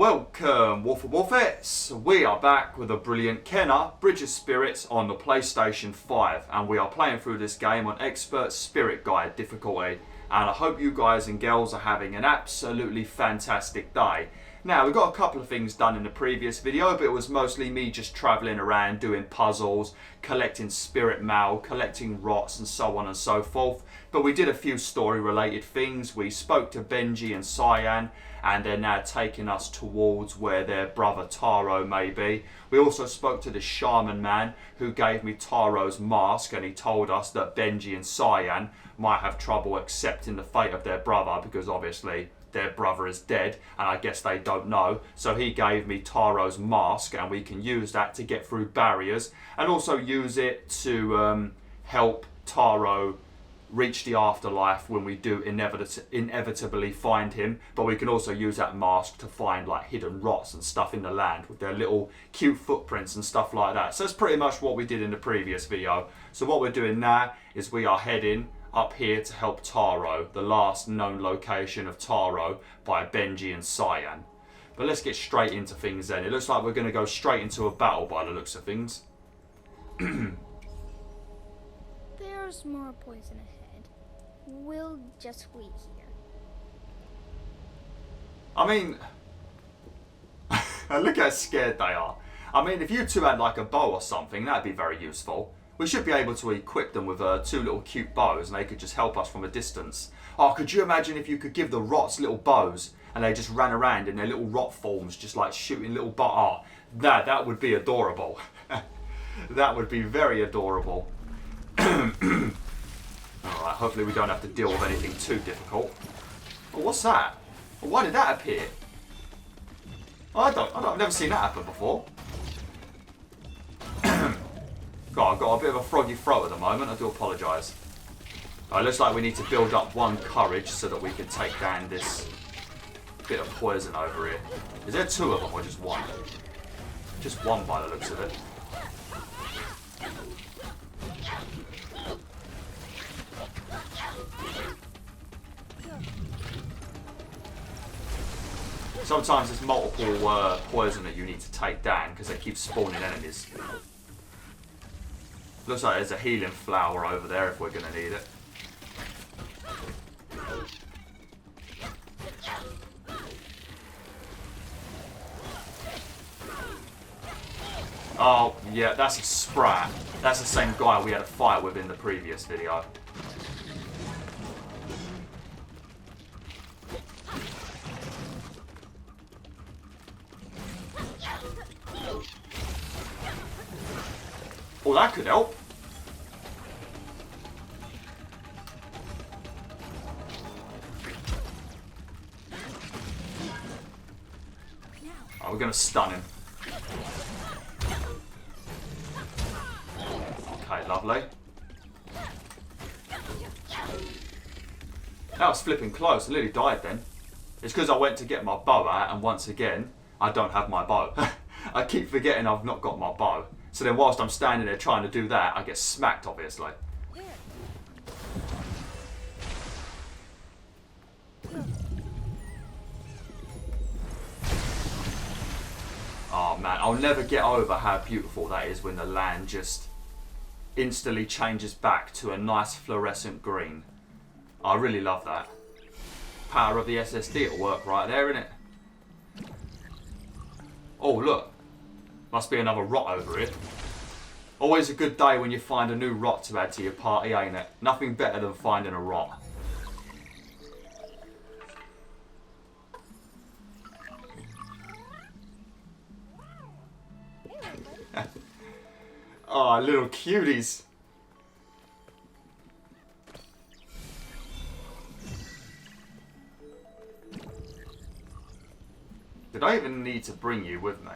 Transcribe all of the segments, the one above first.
Welcome, WolfTheWolfettes! We are back with a brilliant Kenner, Bridge of Spirits on the PlayStation 5, and we are playing through this game on Expert Spirit Guide difficulty, and I hope you guys and girls are having an absolutely fantastic day. Now, we got a couple of things done in the previous video, but it was mostly me just travelling around doing puzzles, collecting spirit mail, collecting rots and so on and so forth. But we did a few story related things. We spoke to Benji and Cyan, and they're now taking us towards where their brother Taro may be. We also spoke to the shaman man who gave me Taro's mask, and he told us that Benji and Cyan might have trouble accepting the fate of their brother because obviously their brother is dead, and I guess they don't know. So he gave me Taro's mask, and we can use that to get through barriers, and also use it to help Taro reach the afterlife when we do inevitably find him. But we can also use that mask to find like hidden rots and stuff in the land with their little cute footprints and stuff like that. So that's pretty much what we did in the previous video. So what we're doing now is we are heading up here to help Taro, the last known location of Taro by Benji and Cyan. But let's get straight into things then. It looks like we're going to go straight into a battle by the looks of things. There's more poison ahead. We'll just wait here. I mean, look how scared they are. I mean, if you two had like a bow or something, that'd be very useful. We should be able to equip them with two little cute bows, and they could just help us from a distance. Oh, could you imagine if you could give the rots little bows and they just ran around in their little rot forms, just like shooting little Oh, that would be adorable. That would be very adorable. Alright, hopefully we don't have to deal with anything too difficult. Oh, what's that? Oh, why did that appear? Oh, I've never seen that happen before. God, I've got a bit of a froggy throat at the moment, I do apologise. It looks like we need to build up one courage so that we can take down this bit of poison over here. Is there two of them or just one? Just one by the looks of it. Sometimes there's multiple poison that you need to take down because they keep spawning enemies. Looks like there's a healing flower over there if we're going to need it. Oh, yeah, that's a Sprat. That's the same guy we had a fight with in the previous video. Oh, that could help. Oh, we're going to stun him. Okay, lovely. That was flipping close. I literally died then. It's because I went to get my bow out, and once again, I don't have my bow. I keep forgetting I've not got my bow. So then whilst I'm standing there trying to do that, I get smacked, obviously. Oh man, I'll never get over how beautiful that is when the land just instantly changes back to a nice fluorescent green. I really love that. Power of the SSD at work right there, innit? Oh look. Must be another rot over here. Always a good day when you find a new rot to add to your party, ain't it? Nothing better than finding a rot. Oh, little cuties. Did I even need to bring you with me?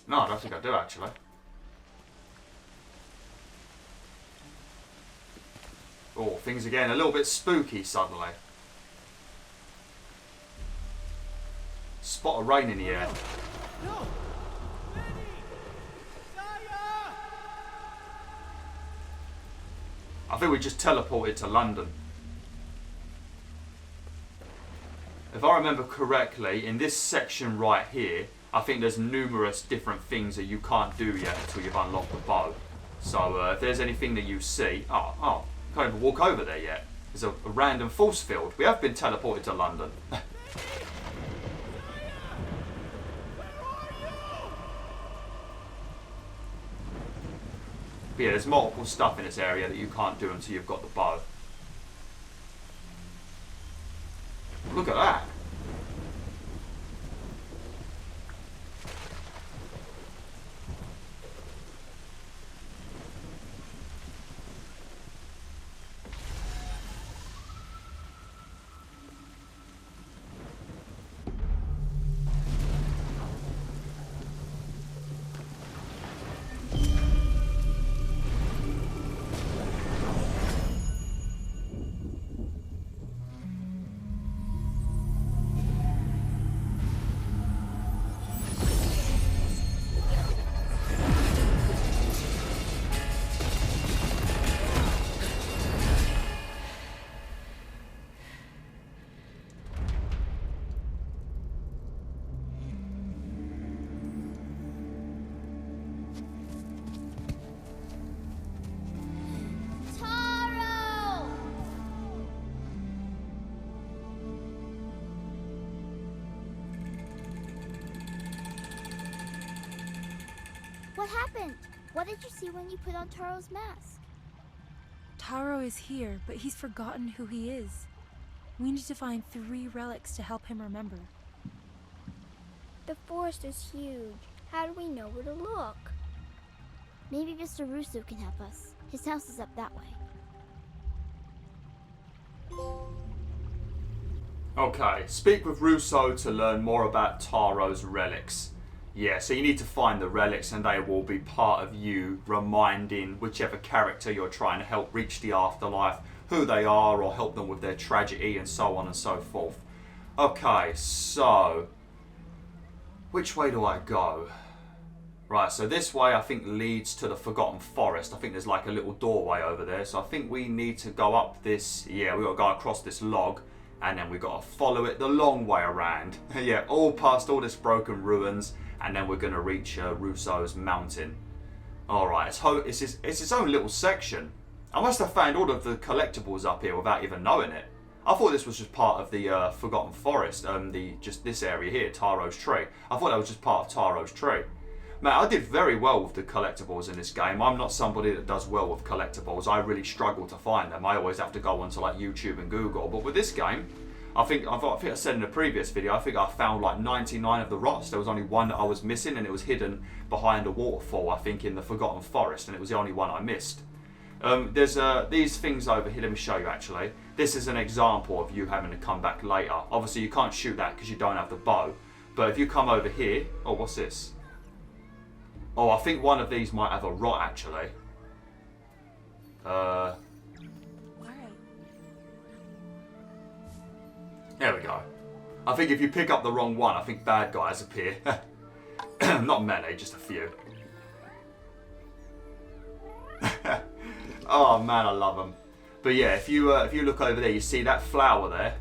No, I don't think I do actually. Oh, things are getting a little bit spooky suddenly. Spot of rain in the air. No. I think we just teleported to London. if I remember correctly, in this section right here, I think there's numerous different things that you can't do yet until you've unlocked the bow. So if there's anything that you see... can't even walk over there yet. There's a random force field. We have been teleported to London. But yeah, there's multiple stuff in this area that you can't do until you've got the bow. Look at that. Taro! What happened? What did you see when you put on Taro's mask? Taro is here, but he's forgotten who he is. We need to find 3 relics to help him remember. The forest is huge. How do we know where to look? Maybe Mr. Russo can help us. His house is up that way. Okay, speak with Russo to learn more about Taro's relics. Yeah, so you need to find the relics and they will be part of you reminding whichever character you're trying to help reach the afterlife who they are or help them with their tragedy and so on and so forth. Okay, so which way do I go? Right, so this way I think leads to the Forgotten Forest. I think there's like a little doorway over there. So I think we need to go up this, yeah, we've got to go across this log and then we've got to follow it the long way around. Yeah, all past all this broken ruins and then we're going to reach Russo's mountain. Alright, it's its own little section. I must have found all of the collectibles up here without even knowing it. I thought this was just part of the Forgotten Forest, just this area here, Taro's tree. I thought that was just part of Taro's tree. Man, I did very well with the collectibles in this game. I'm not somebody that does well with collectibles. I really struggle to find them. I always have to go onto like YouTube and Google. But with this game, I think I said in a previous video, I think I found like 99 of the rots. There was only one that I was missing and it was hidden behind a waterfall, I think in the Forgotten Forest, and it was the only one I missed. There's these things over here. Let me show you actually. This is an example of you having to come back later. Obviously you can't shoot that because you don't have the bow. But if you come over here, oh, what's this? Oh, I think one of these might have a rot actually. Alright. There we go. I think if you pick up the wrong one, I think bad guys appear. Not many, just a few. Oh man, I love them. But yeah, if you look over there, you see that flower there.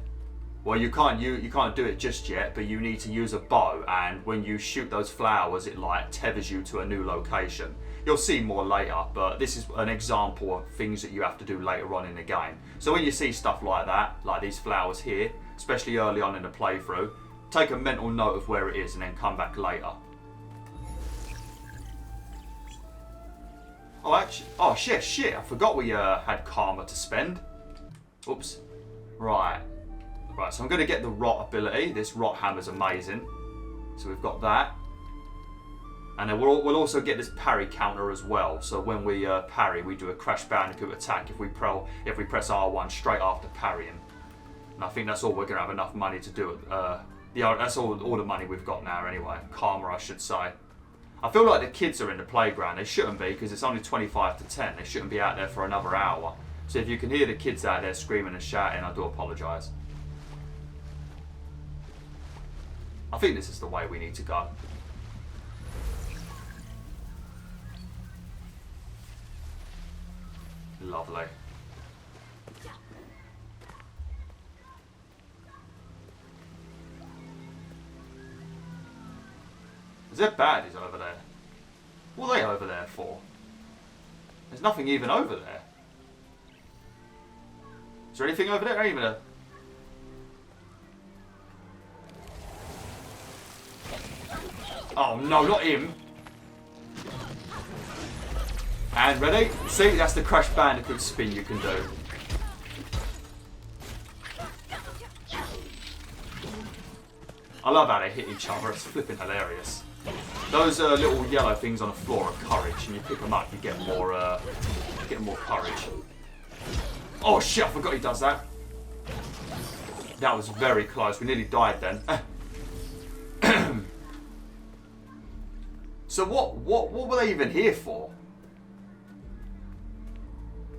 Well, you can't do it just yet, but you need to use a bow, and when you shoot those flowers, it like tethers you to a new location. You'll see more later, but this is an example of things that you have to do later on in the game. So when you see stuff like that, like these flowers here, especially early on in the playthrough, take a mental note of where it is and then come back later. Oh, actually, oh shit, I forgot we had karma to spend. Oops. Right, so I'm going to get the rot ability. This rot hammer's amazing. So we've got that. And then we'll also get this parry counter as well. So when we parry, we do a Crash Bandicoot attack if we press R1 straight after parrying. And I think that's all we're going to have enough money to do. Yeah, that's all the money we've got now anyway. Karma, I should say. I feel like the kids are in the playground. They shouldn't be because it's only 25 to 10. They shouldn't be out there for another hour. So if you can hear the kids out there screaming and shouting, I do apologise. I think this is the way we need to go. Lovely. there baddies over there? What are they over there for? There's nothing even over there. Is there anything over there? Ain't even a... Oh no, not him. And ready? See, that's the Crash Bandicoot spin you can do. I love how they hit each other, it's flipping hilarious. Those little yellow things on the floor are courage, and you pick them up, you get more courage. Oh shit, I forgot he does that. That was very close, we nearly died then. So what were they even here for?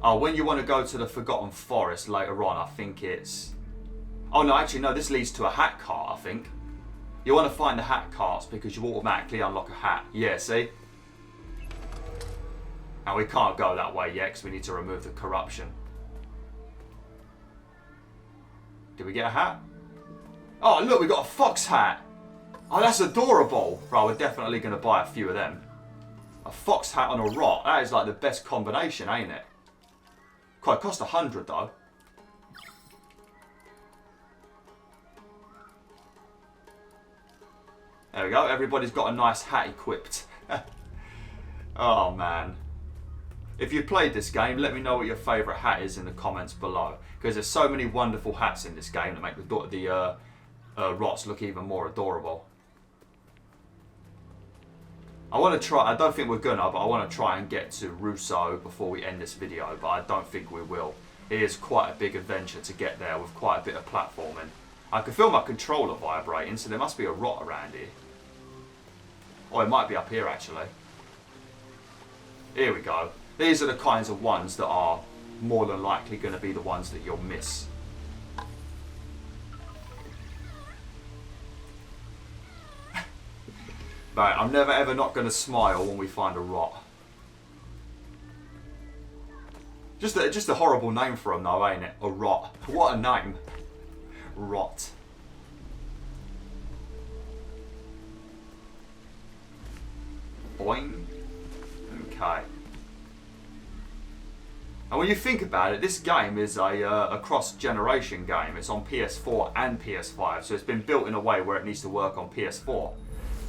Oh, when you want to go to the Forgotten Forest later on, I think it's... Oh no, actually no, this leads to a hat cart, I think. You want to find the hat carts because you automatically unlock a hat. Yeah, see? And we can't go that way yet because we need to remove the corruption. Did we get a hat? Oh look, we got a fox hat. Oh, that's adorable. Right, we're definitely going to buy a few of them. A fox hat on a rot. That is like the best combination, ain't it? Quite cost 100 though. There we go. Everybody's got a nice hat equipped. Oh man. If you played this game, let me know what your favourite hat is in the comments below. Because there's so many wonderful hats in this game that make the rots look even more adorable. I want to try, I don't think we're gonna, but I want to try and get to Russo before we end this video, but I don't think we will. It is quite a big adventure to get there with quite a bit of platforming. I can feel my controller vibrating, so there must be a rot around here. Oh, it might be up here actually. Here we go. These are the kinds of ones that are more than likely going to be the ones that you'll miss. Right, I'm never ever not going to smile when we find a rot. Just a horrible name for them though, ain't it? A rot. What a name. Rot. Boing. Okay. And when you think about it, this game is a cross-generation game. It's on PS4 and PS5, so it's been built in a way where it needs to work on PS4.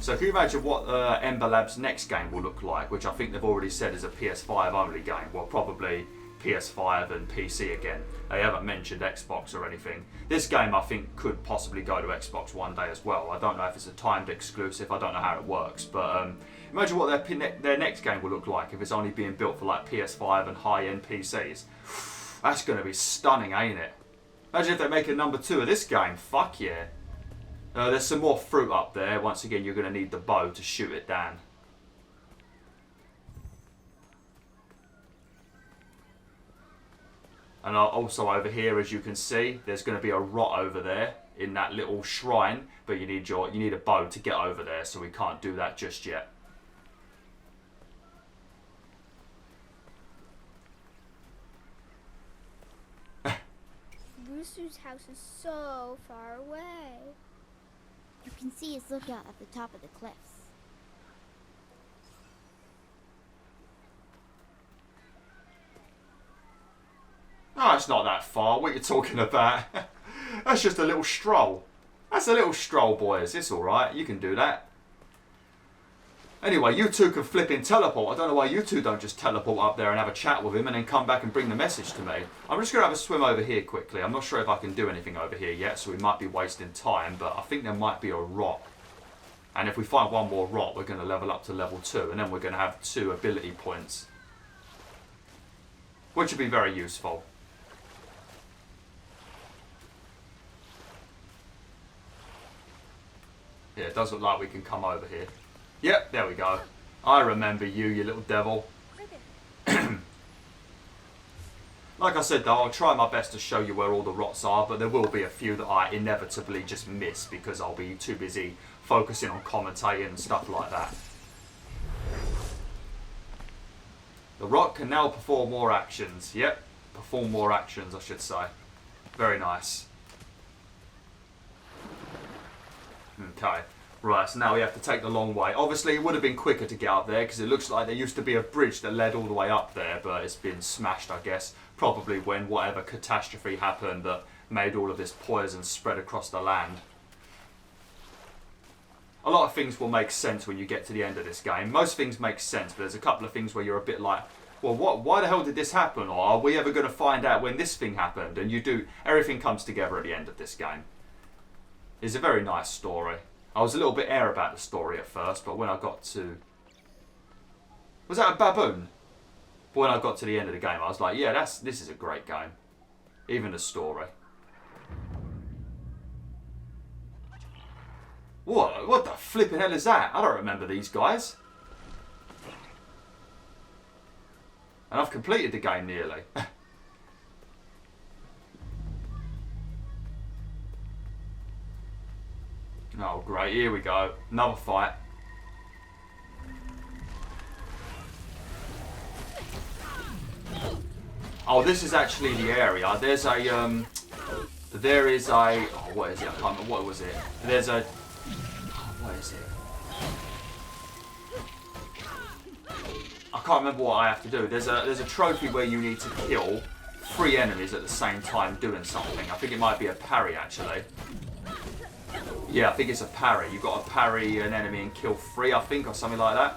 So can you imagine what Ember Lab's next game will look like, which I think they've already said is a PS5 only game. Well, probably PS5 and PC again. They haven't mentioned Xbox or anything. This game I think could possibly go to Xbox one day as well. I don't know if it's a timed exclusive, I don't know how it works, but imagine what their next game will look like if it's only being built for like PS5 and high-end PCs. That's going to be stunning, ain't it? Imagine if they make a number 2 of this game, fuck yeah. There's some more fruit up there. Once again, you're going to need the bow to shoot it down. And also over here, as you can see, there's going to be a rot over there in that little shrine, but you need a bow to get over there, so we can't do that just yet. Rusu's house is so far away. You can see his lookout at the top of the cliffs. Oh, it's not that far. What are you talking about? That's just a little stroll. That's a little stroll, boys. It's alright. You can do that. Anyway, you two can flipping teleport. I don't know why you two don't just teleport up there and have a chat with him and then come back and bring the message to me. I'm just going to have a swim over here quickly. I'm not sure if I can do anything over here yet, so we might be wasting time, but I think there might be a rot. And if we find one more rot, we're going to level up to level 2, and then we're going to have 2 ability points. Which would be very useful. Yeah, it does look like we can come over here. Yep, there we go. I remember you, you little devil. Like I said though, I'll try my best to show you where all the rots are, but there will be a few that I inevitably just miss because I'll be too busy focusing on commentating and stuff like that. The rot can now perform more actions. Yep, perform more actions I should say. Very nice. Okay. Right, so now we have to take the long way. Obviously, it would have been quicker to get up there because it looks like there used to be a bridge that led all the way up there, but it's been smashed, I guess. Probably when whatever catastrophe happened that made all of this poison spread across the land. A lot of things will make sense when you get to the end of this game. Most things make sense, but there's a couple of things where you're a bit like, well, why the hell did this happen? Or are we ever going to find out when this thing happened? And you do, everything comes together at the end of this game. It's a very nice story. I was a little bit air about the story at first, but when I got to... Was that a baboon? But when I got to the end of the game, I was like, yeah, this is a great game. Even the story. What the flipping hell is that? I don't remember these guys. And I've completed the game nearly. Oh great, here we go. Another fight. Oh, this is actually the area. There's a oh, what is it? I can't remember, what was it? There's a, oh, what is it? I can't remember what I have to do. There's a trophy where you need to kill 3 enemies at the same time doing something. I think it might be a parry actually. Yeah, I think it's a parry. You've got to parry an enemy and kill 3, I think, or something like that.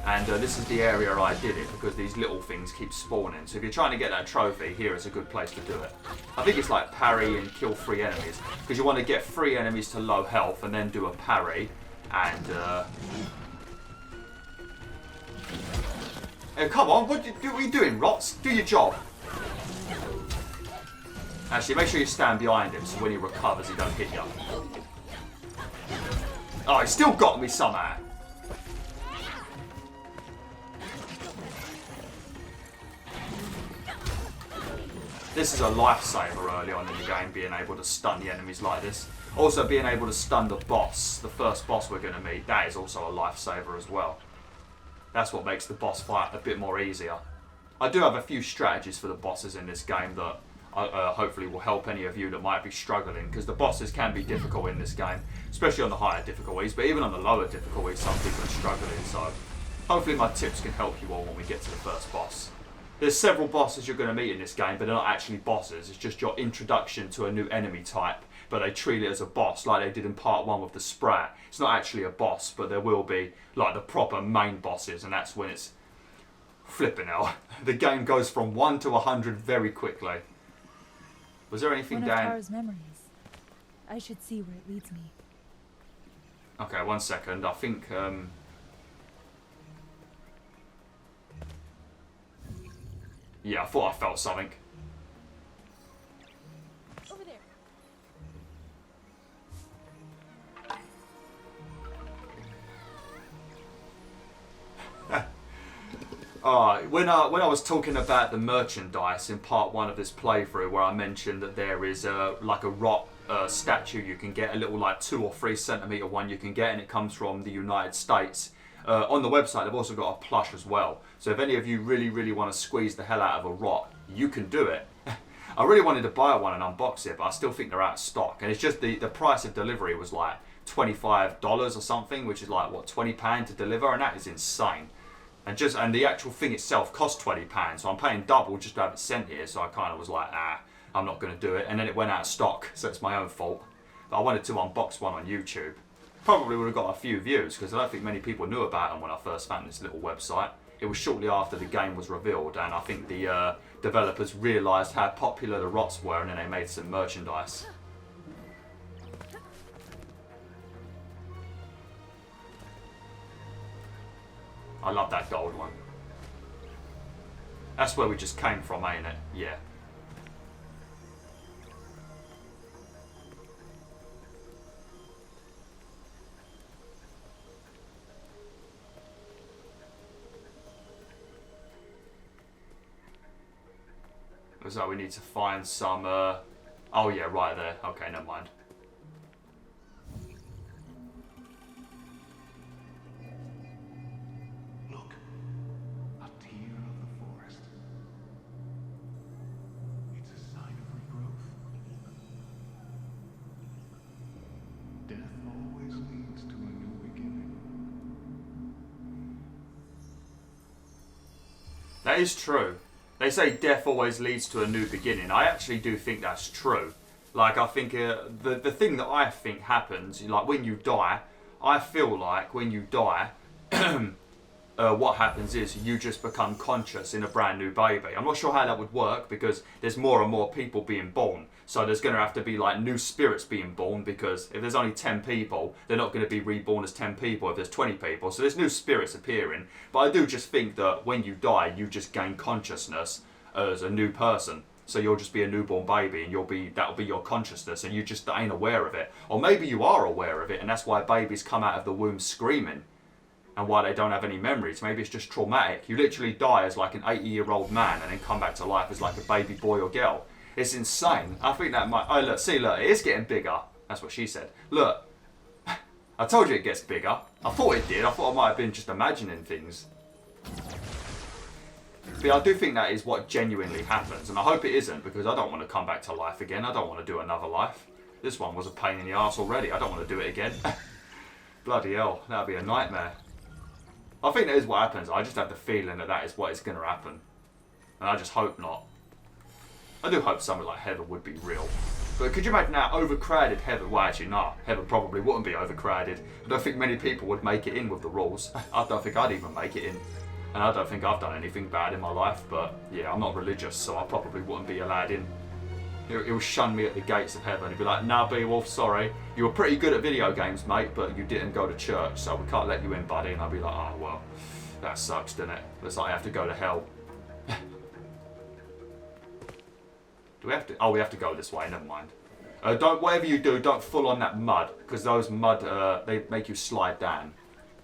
And this is the area I did it because these little things keep spawning. So if you're trying to get that trophy, here is a good place to do it. I think it's like parry and kill 3 enemies because you want to get 3 enemies to low health and then do a parry. And hey, come on, what are you doing, Rots? Do your job. Actually, make sure you stand behind him so when he recovers, he don't hit you. Oh, he still got me somehow. This is a lifesaver early on in the game, being able to stun the enemies like this. Also, being able to stun the boss, the first boss we're going to meet, that is also a lifesaver as well. That's what makes the boss fight a bit more easier. I do have a few strategies for the bosses in this game that hopefully will help any of you that might be struggling, because the bosses can be difficult in this game, especially on the higher difficulties, but even on the lower difficulties some people are struggling, so hopefully my tips can help you all when we get to the first boss. There's several bosses you're going to meet in this game, but they're not actually bosses, it's just your introduction to a new enemy type, but they treat it as a boss like they did in part 1 with the Sprat. It's not actually a boss, but there will be like the proper main bosses, and that's when it's flipping hell. The game goes from 1 to 100 very quickly. Was there anything down? One of Taro's memories. I should see where it leads me. Okay, 1 second. I think yeah, I thought I felt something. Over there. When I was talking about the merchandise in part 1 of this playthrough, where I mentioned that there is like a rock statue you can get, a little like 2 or 3 centimeter one you can get, and it comes from the United States. On the website they've also got a plush as well, so if any of you really want to squeeze the hell out of a rock, you can do it. I really wanted to buy one and unbox it, but I still think they're out of stock, and it's just the price of delivery was like $25 or something, which is like what, £20 to deliver, and that is insane. And the actual thing itself cost £20, so I'm paying double just to have it sent here, so I kind of was like, I'm not going to do it, and then it went out of stock, so it's my own fault. But I wanted to unbox one on YouTube. Probably would have got a few views, because I don't think many people knew about them when I first found this little website. It was shortly after the game was revealed, and I think the developers realised how popular the rots were, and then they made some merchandise. I love that gold one. That's where we just came from, ain't it? Yeah. So we need to find some, oh yeah, right there. Okay, never mind. Look, a tear of the forest. It's a sign of regrowth. That is true. They say death always leads to a new beginning. I actually do think that's true. Like, I think the thing that I think happens, like when you die, I feel like when you die, what happens is you just become conscious in a brand new baby. I'm not sure how that would work because there's more and more people being born. So there's going to have to be like new spirits being born, because if there's only 10 people, they're not going to be reborn as 10 people if there's 20 people. So there's new spirits appearing. But I do just think that when you die, you just gain consciousness as a new person. So you'll just be a newborn baby, and that'll be your consciousness, and you just ain't aware of it. Or maybe you are aware of it, and that's why babies come out of the womb screaming, and why they don't have any memories. Maybe it's just traumatic. You literally die as like an 80-year-old man, and then come back to life as like a baby boy or girl. It's insane. I think that might... Oh, look, it is getting bigger. That's what she said. Look, I told you it gets bigger. I thought it did. I thought I might have been just imagining things. But I do think that is what genuinely happens, and I hope it isn't, because I don't want to come back to life again. I don't want to do another life. This one was a pain in the arse already. I don't want to do it again. Bloody hell, that would be a nightmare. I think that is what happens. I just have the feeling that that is what is going to happen. And I just hope not. I do hope something like heaven would be real. But could you imagine that overcrowded heaven? Well, actually, no. Heaven probably wouldn't be overcrowded. I don't think many people would make it in with the rules. I don't think I'd even make it in. And I don't think I've done anything bad in my life. But yeah, I'm not religious, so I probably wouldn't be allowed in. He'll shun me at the gates of heaven. He'll be like, nah, BwolfTheWolf, sorry. You were pretty good at video games, mate, but you didn't go to church, so we can't let you in, buddy. And I'll be like, oh, well, that sucks, doesn't it? Looks like I have to go to hell. Do we have to? Oh, we have to go this way, never mind. Whatever you do, don't full on that mud, because those mud, they make you slide down.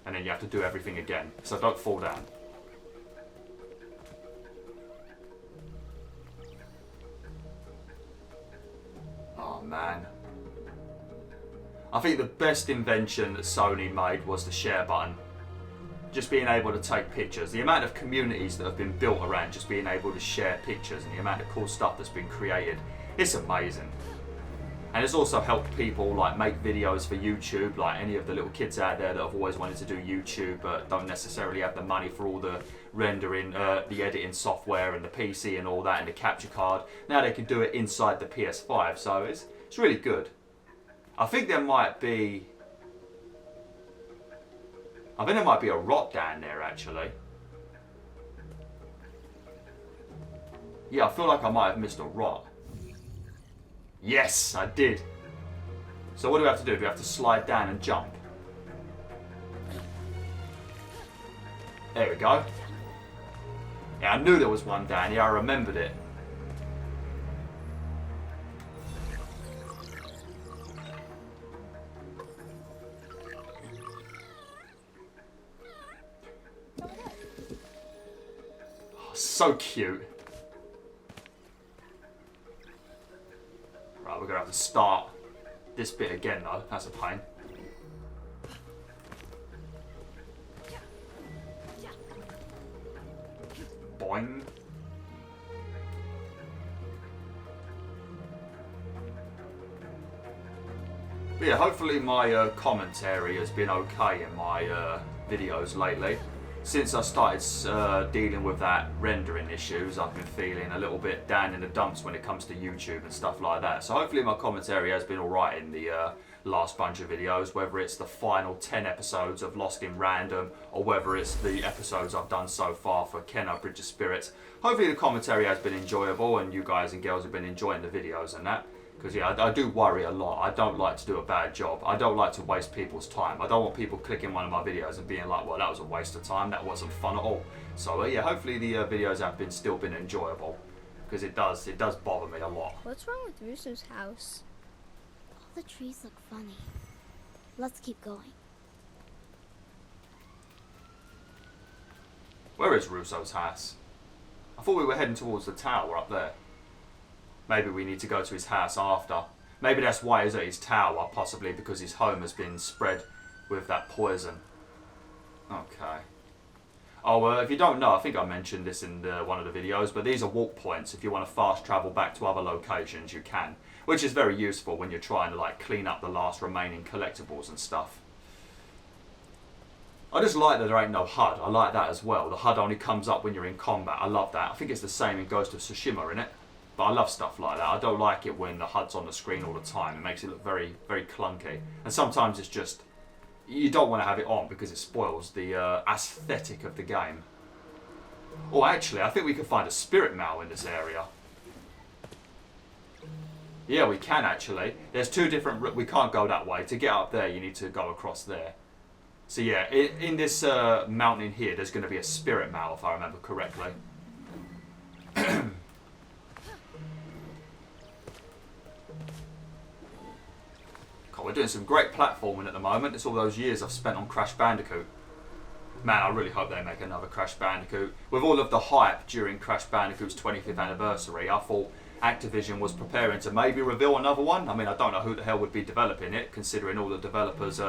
And then you have to do everything again. So don't fall down. Oh, man. I think the best invention that Sony made was the share button. Just being able to take pictures. The amount of communities that have been built around just being able to share pictures, and the amount of cool stuff that's been created. It's amazing. And it's also helped people like make videos for YouTube, like any of the little kids out there that have always wanted to do YouTube but don't necessarily have the money for all the rendering, the editing software and the PC and all that and the capture card. Now they can do it inside the PS5, so it's really good. I think there might be a rot down there, actually. Yeah, I feel like I might have missed a rot. Yes, I did. So what do we have to do? Do we have to slide down and jump? There we go. Yeah, I knew there was one down here. I remembered it. So cute. Right, we're gonna have to start this bit again though. That's a pain. Boing. But yeah, hopefully my commentary has been okay in my videos lately. Since I started dealing with that rendering issues, I've been feeling a little bit down in the dumps when it comes to YouTube and stuff like that. So hopefully my commentary has been alright in the last bunch of videos, whether it's the final 10 episodes of Lost in Random, or whether it's the episodes I've done so far for Kenna, Bridge of Spirits. Hopefully the commentary has been enjoyable and you guys and girls have been enjoying the videos and that. Because yeah, I do worry a lot. I don't like to do a bad job. I don't like to waste people's time. I don't want people clicking one of my videos and being like, well, that was a waste of time. That wasn't fun at all. So yeah, hopefully the videos have still been enjoyable. Because it does bother me a lot. What's wrong with Russo's house? All the trees look funny. Let's keep going. Where is Russo's house? I thought we were heading towards the tower up there. Maybe we need to go to his house after. Maybe that's why he's at his tower, possibly because his home has been spread with that poison. Okay. Oh, if you don't know, I think I mentioned this in one of the videos, but these are walk points. If you want to fast travel back to other locations, you can. Which is very useful when you're trying to like clean up the last remaining collectibles and stuff. I just like that there ain't no HUD. I like that as well. The HUD only comes up when you're in combat. I love that. I think it's the same in Ghost of Tsushima, innit? But I love stuff like that. I don't like it when the HUD's on the screen all the time. It makes it look very, very clunky. And sometimes it's just... You don't want to have it on because it spoils the aesthetic of the game. Oh, actually, I think we could find a spirit mowl in this area. Yeah, we can actually. There's two different... We can't go that way. To get up there, you need to go across there. So yeah, in this mountain here, there's going to be a spirit mowl, if I remember correctly. God, we're doing some great platforming at the moment. It's all those years I've spent on Crash Bandicoot. Man, I really hope they make another Crash Bandicoot. With all of the hype during Crash Bandicoot's 25th anniversary, I thought Activision was preparing to maybe reveal another one. I mean, I don't know who the hell would be developing it, considering all the developers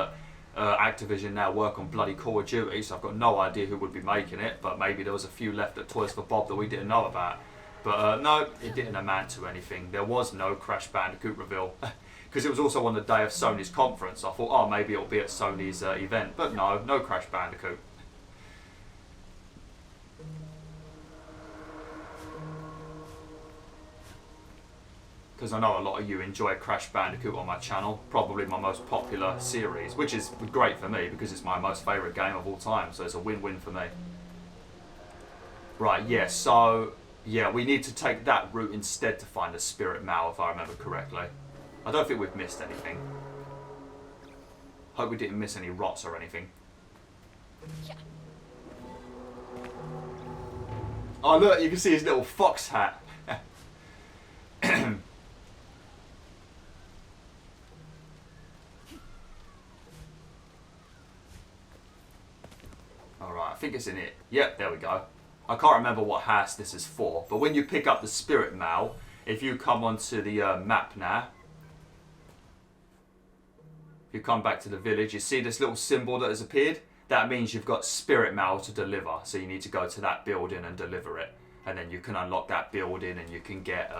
Activision now work on bloody Call of Duty, so I've got no idea who would be making it, but maybe there was a few left at Toys for Bob that we didn't know about. But no, it didn't amount to anything. There was no Crash Bandicoot reveal. Because it was also on the day of Sony's conference. I thought, oh, maybe it'll be at Sony's event. But no, no Crash Bandicoot. Because I know a lot of you enjoy Crash Bandicoot on my channel, probably my most popular series, which is great for me because it's my most favourite game of all time, so it's a win-win for me. Right, yeah, so, yeah, we need to take that route instead to find a spirit mowl, if I remember correctly. I don't think we've missed anything. Hope we didn't miss any rots or anything. Oh look, you can see his little fox hat. Alright, I think it's in it. Yep, there we go. I can't remember what house this is for, but when you pick up the spirit mowl, if you come onto the map now, if you come back to the village, you see this little symbol that has appeared? That means you've got spirit mowl to deliver, so you need to go to that building and deliver it. And then you can unlock that building and you can get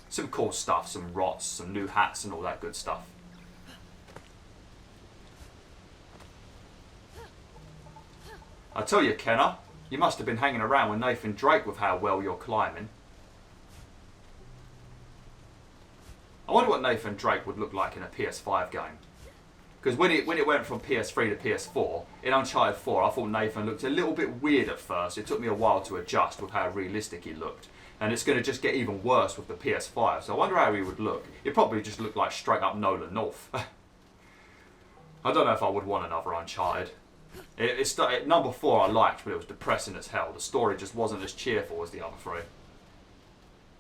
some cool stuff, some rots, some new hats and all that good stuff. I tell you, Kenna, you must have been hanging around with Nathan Drake with how well you're climbing. I wonder what Nathan Drake would look like in a PS5 game. Because when it went from PS3 to PS4, in Uncharted 4, I thought Nathan looked a little bit weird at first. It took me a while to adjust with how realistic he looked. And it's going to just get even worse with the PS5, so I wonder how he would look. He'd probably just look like straight up Nolan North. I don't know if I would want another Uncharted. Number 4 I liked, but it was depressing as hell. The story just wasn't as cheerful as the other 3.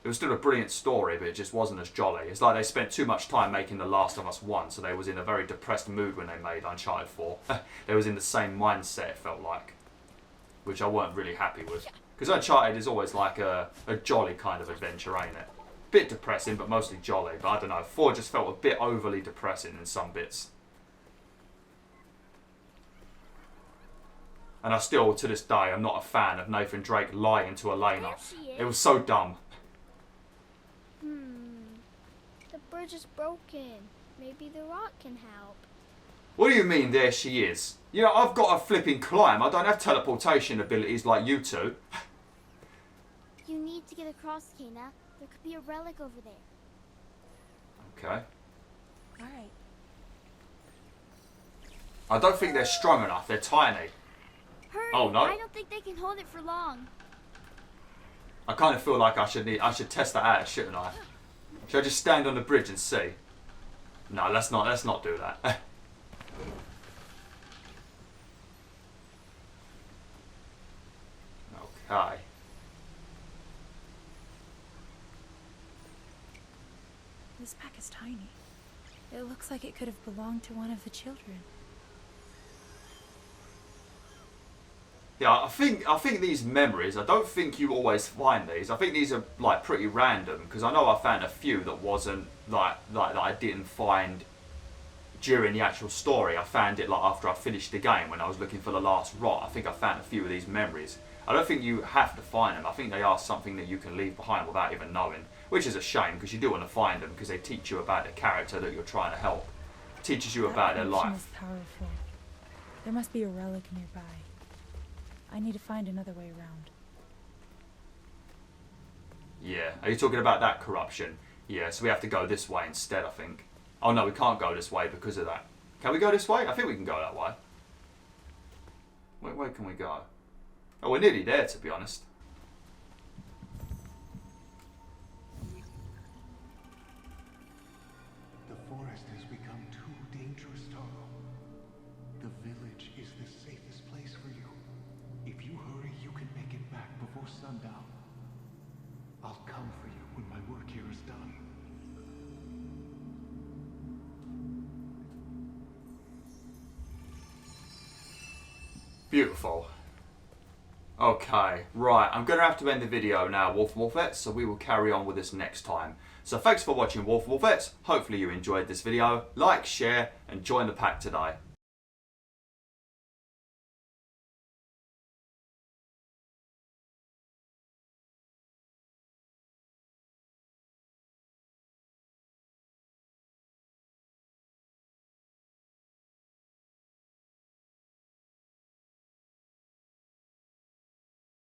It was still a brilliant story, but it just wasn't as jolly. It's like they spent too much time making The Last of Us 1, so they was in a very depressed mood when they made Uncharted 4. They was in the same mindset, it felt like, which I weren't really happy with. Because Uncharted is always like a jolly kind of adventure, ain't it? Bit depressing, but mostly jolly. But I don't know, 4 just felt a bit overly depressing in some bits. And I still, to this day, I'm not a fan of Nathan Drake lying to Elena. It was so dumb. The bridge is broken. Maybe the rock can help. What do you mean, there she is? You know, I've got a flipping climb. I don't have teleportation abilities like you two. You need to get across, Kana. There could be a relic over there. Okay. Alright. I don't think they're strong enough. They're tiny. Hurry! Oh, no. I don't think they can hold it for long. I kind of feel like I should test that out, shouldn't I? Should I just stand on the bridge and see? No, let's not do that. Okay. This pack is tiny. It looks like it could have belonged to one of the children. Yeah, I think these memories, I don't think you always find these. I think these are like pretty random, because I know I found a few that wasn't like that I didn't find during the actual story. I found it like after I finished the game when I was looking for the last rot. I think I found a few of these memories. I don't think you have to find them. I think they are something that you can leave behind without even knowing, which is a shame because you do want to find them because they teach you about the character that you're trying to help. It teaches you about their life. Is powerful. There must be a relic nearby. I need to find another way around. Yeah, are you talking about that corruption? Yeah, so we have to go this way instead, I think. Oh no, we can't go this way because of that. Can we go this way? I think we can go that way. Where can we go? Oh, we're nearly there, to be honest. The forest has become too dangerous, Taro. The village is the safest place for you. If you hurry, you can make it back before sundown. I'll come for you when my work here is done. Beautiful. Okay, right, I'm going to have to end the video now, WolfTheWolfettes, so we will carry on with this next time. So thanks for watching, WolfTheWolfettes. Hopefully you enjoyed this video. Like, share, and join the pack today.